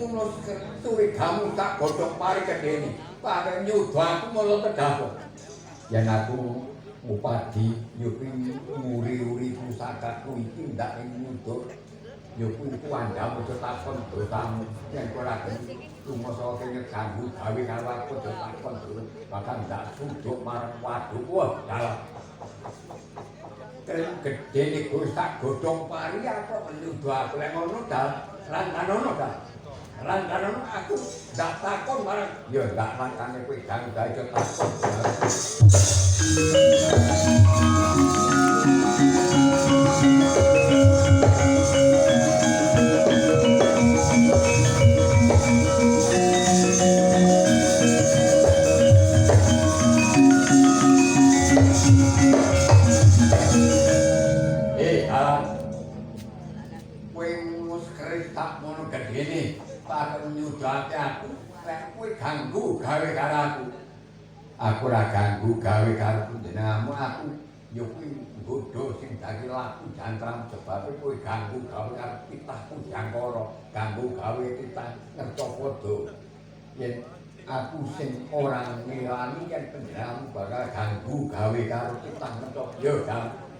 tunus suwi kamu tak godhong pari kedene. Pakai nyuda aku mulo kedapuk. Yen aku upadi yo kuwi muri-uri pusakaku iki ndak ing nyuda. Yo kuwi kuandhamu takon dosamu yen ora rumasa kene ganggu gawe karo aku takon bakal ndak suduk marang waduk. Wah, dalam. Terus gede nih gue tak godong pari apa menyuduh aku yang ngono dal rangkanono dal rangkanono aku ndak takon marang ya ndak makane kowe ganggu gawe takon. Gedene tak nyudake aku lek kowe ganggu gawe karo aku. Aku ora ganggu gawe karo panjenenganmu aku ya kuwi nggodho sing dadi laku jantram sebabe kowe ganggu gawe karo titahku jangkara, ganggu gawe titah Ngercapada. Yen aku sing ora ngelani yen panjenenganmu bakal ganggu gawe karo titah Ngercapada. Ya,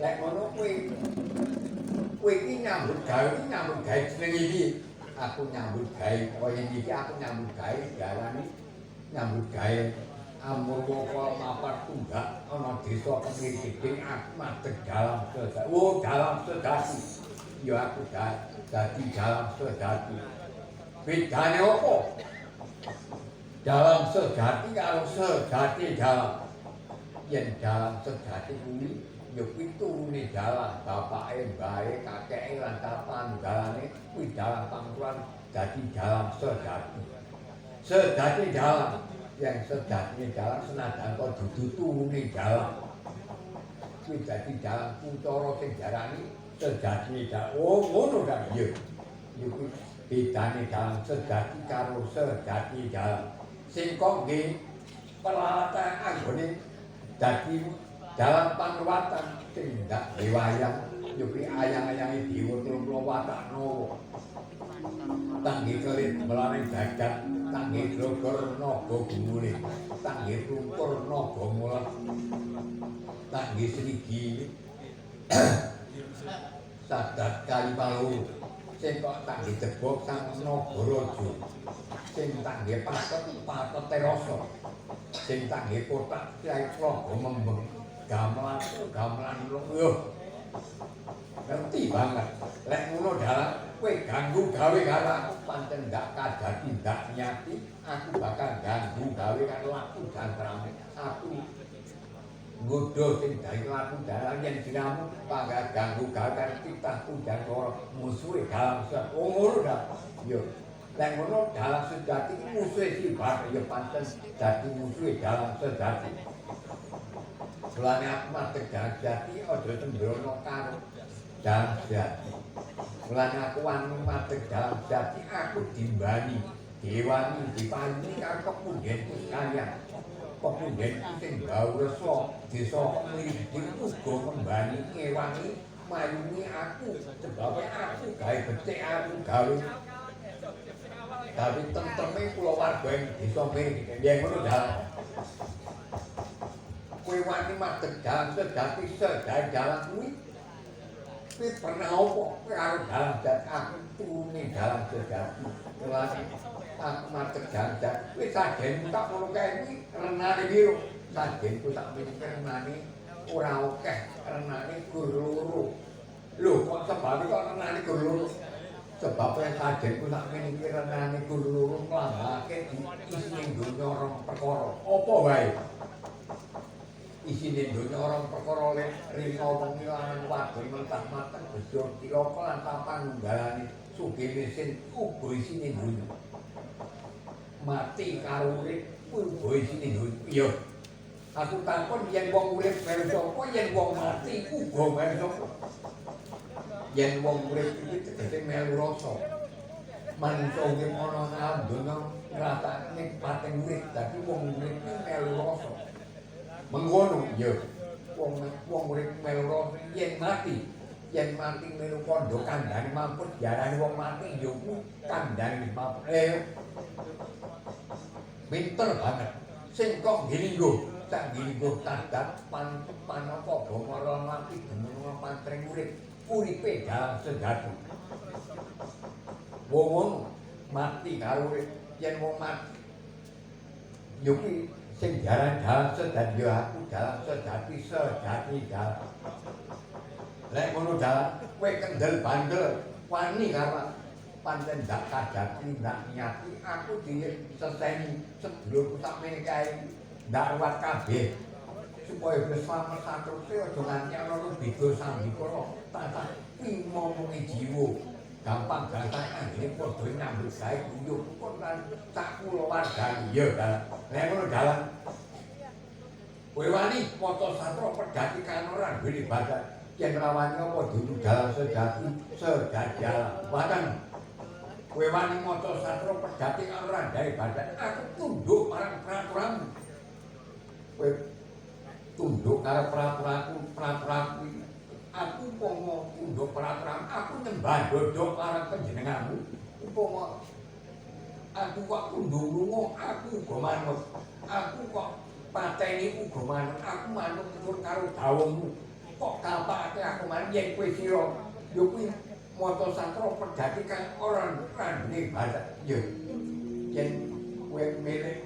lek ngono kowe iki nyambut gawe jeneng iki. Aku nyambut gawe kaya iki aku nyambut gawe diarani nyambut gawe amurwaka mapat tunggak ana desa kemiri gedhe aku madheg dalam sejati. Oh, dalam sejati. Ya aku dadi dalam sejati. Bedane apa? Dalam sejati karo sejati dalam. Yen dalam sejati kuwi ya kuwi turune dalan bapake mbahe kakeke lan panunggalane kuwi dalan pangkuran dadi dalam sejati. Sejati dalam yang sejatine dalam senajan kok dudu turune dalam. Kuwi dadi dalam utara sing diarani sejatine dalam. Oh ngono kan ya. Ya kuwi bedane dalam sejati karo sejati dalam. Sing kok nggih peralatan anggone dadi dalam panruwatan sing ndak riwayat yo kuwi ayang-ayange Dewa Trungkla Wataknawa. Tangge kelit melane jagat, tangge grogor naga gumule, tangge tungkur naga mulet, tangge srigi sadat Kalipalu, sing kok tangge jebok sang Nagaraja, sing tangge patete rasa, sing tangge kotak Kyai Praga Membeng. Gamelan yo ngerti banget lek ngono dalan kowe ganggu gawe karo aku pancen ndak kadati ndak nyati aku bakal ganggu gawe karo laku jantrame aku nggodho sing dadi laku dalan yen diramu bakal ganggu gawe karo titahku jangkara musuhe dalam ngono dah yo lek ngono dalam sejati musuhe sibat yo pancen dadi musuhe dalam sejati. Mulane aku madheg jati aja sembrono karo dalam jati. Mulane aku wani madheg dalam jati aku dimbani, diwani, dipanji karo kepundhenku sekalian. Kepundhenku sing gawresa desa kemiri uga ngembani ngewangi mayungi aku sebab aku gawe becik aku gawe tentreme kula warga ing desa mriki. Yen ngono dalan kowe wani madheg dalan sejati sedalan kuwi kowe pernah apa karo dalan jati aku turune dalan sejati kelane aku madheg dalan jati kowe sajen tak ngono kae kuwi renane piro sajenku tak mikir renane ora akeh renane gur loro lho kok sebab kok renane gur loro sebab sajenku tak mikir renane gur loro nglambake isine donya rong perkara apa wae isine donya orang perkara rina wengi lan wadon mentah mateng bejo kiloko lan panunggalane sugih mesin uga isine donya mati karo urip uga isine donya iya aku takon yen wong urip melu sapa yen wong mati uga melu sapa yen wong urip iki tegese melu rasa manungsa urip ana nang donya ngrasakne pating urip dadi wong urip melu rasa mengkono ya wong urip melu yen yen mati melu kandha kandhane mampus diarani wong mati ya kuwi kandhane mampus. Pinter banget. Sing kok ngilinggo, sak ngilinggo tadat panapa bangara mati demen pantring urip. Uripe dalam sejati. Wong mati karo urip, yen wong mati ya kuwi sing diarani dalam sejati ya aku dalam sejati dalam. Lek ngono dalam kowe kendel bandel wani karo pancen ndak kadati ndak nyati aku diseseni sedulurku sak mene kae ndak ruwat kabeh supaya wis selamat satruse aja nganti ana beda sambikara tak ngomongi jiwa gampang gampang anggene padha nyambut gawe guyub kok lan sak kulawargane ya dalan nek ngono dalan kowe wani maca satra pedhati kanoran duwe badan yen rawani apa dulu dalan sejati sejajal watan kowe wani maca satra pedhati kanoran duwe badan aku tunduk marang peraturanmu kowe tunduk karo peraturanku aku umpama tunduk peraturan aku nyembah dodok marang panjenenganmu umpama aku kok tunduk lunga aku uga manut aku kok pateni uga manut aku manut turut karo dawuhmu kok kapake aku manut yen kowe sira ya kuwi maca satra pedhati kang ora randhe badak ya yen kowe milih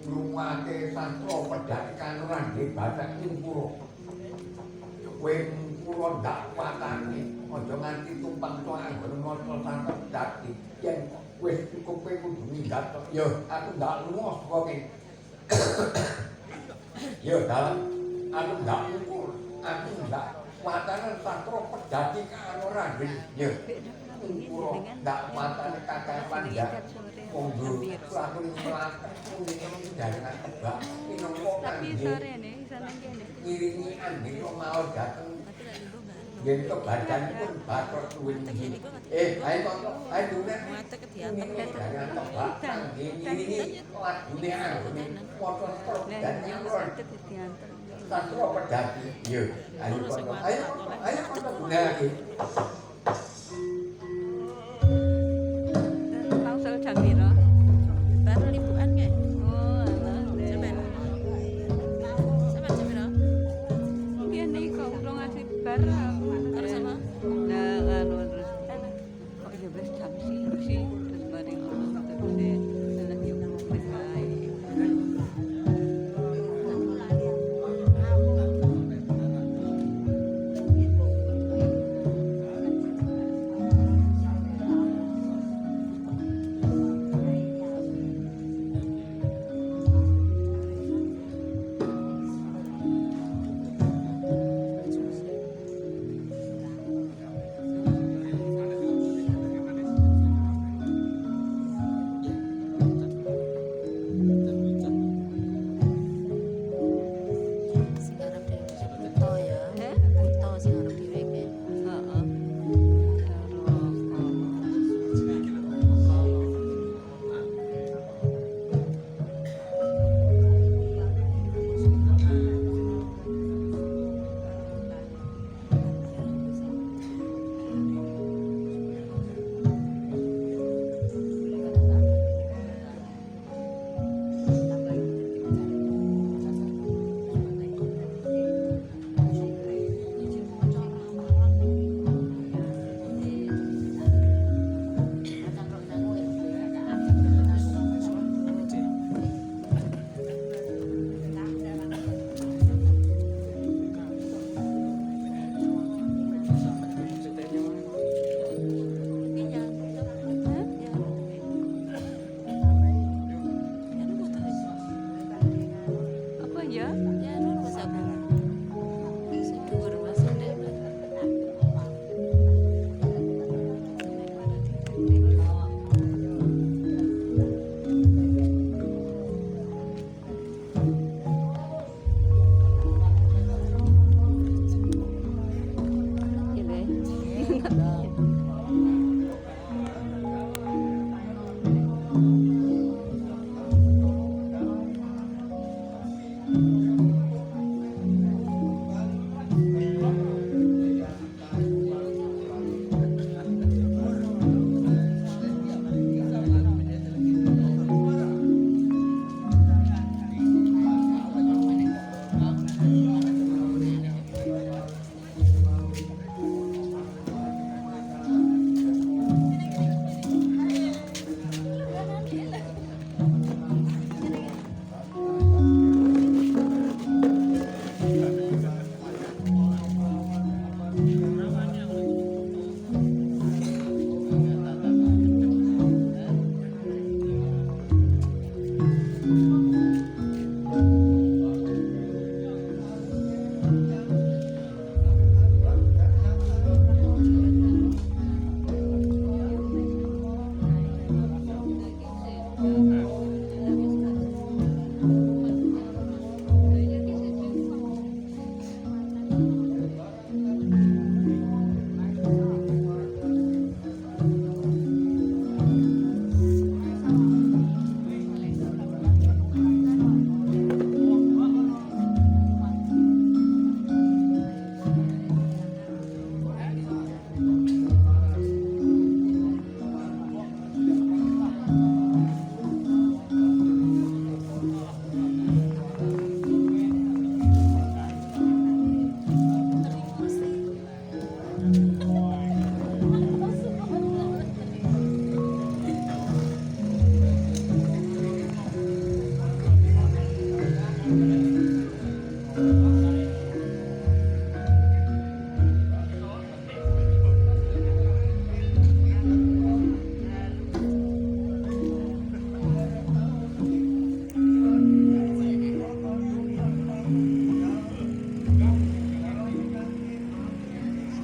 ngrungokake satra pedhati kang randhe badak kumpul kowe kula ndak watane aja nganti tumpang soal maca satra pedhati yen wis cukup kowe kudu minggat ya aku ndak lunga saka kene ya dalam aku ndak ukur aku ndak watane satra pedhati karo randhe ya kula ndak watane kakapan ya monggo aku mlaku jangan tebak tapi sorene sana kene ngiringi anggih kok mau dateng yen kebadan pun batok kuwi ayo kok ayo dunek mate kedianten jangan tebak ngiringi lagune anggone foto dan nyalon satra pedhati yo ayo foto dunek lagi langsung jam piro baru liburan ke oh sampean jam piro piye nih kok urung ngasih bar terus apa nah karo terus kok 12 jam sih terus bareng ngono terus salah yo wis ae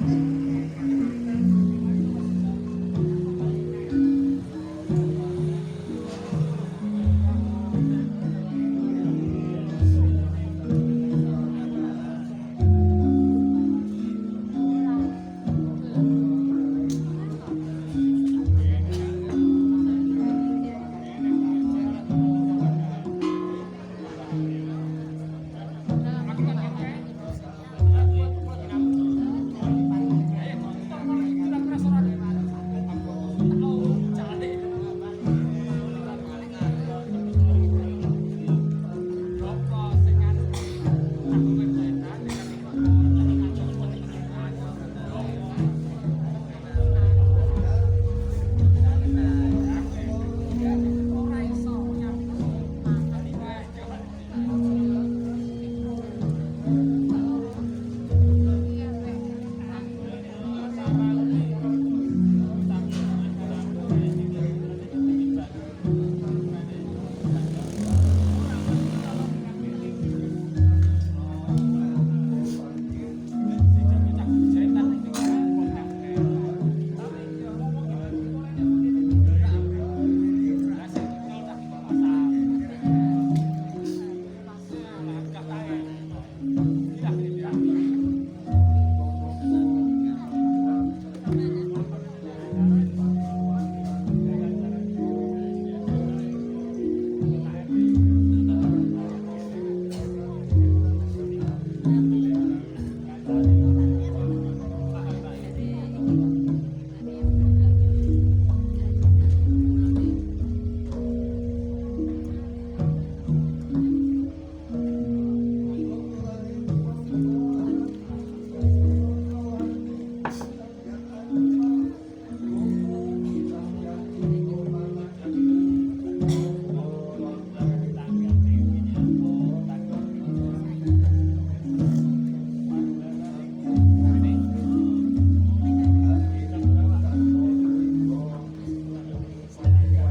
Thank you.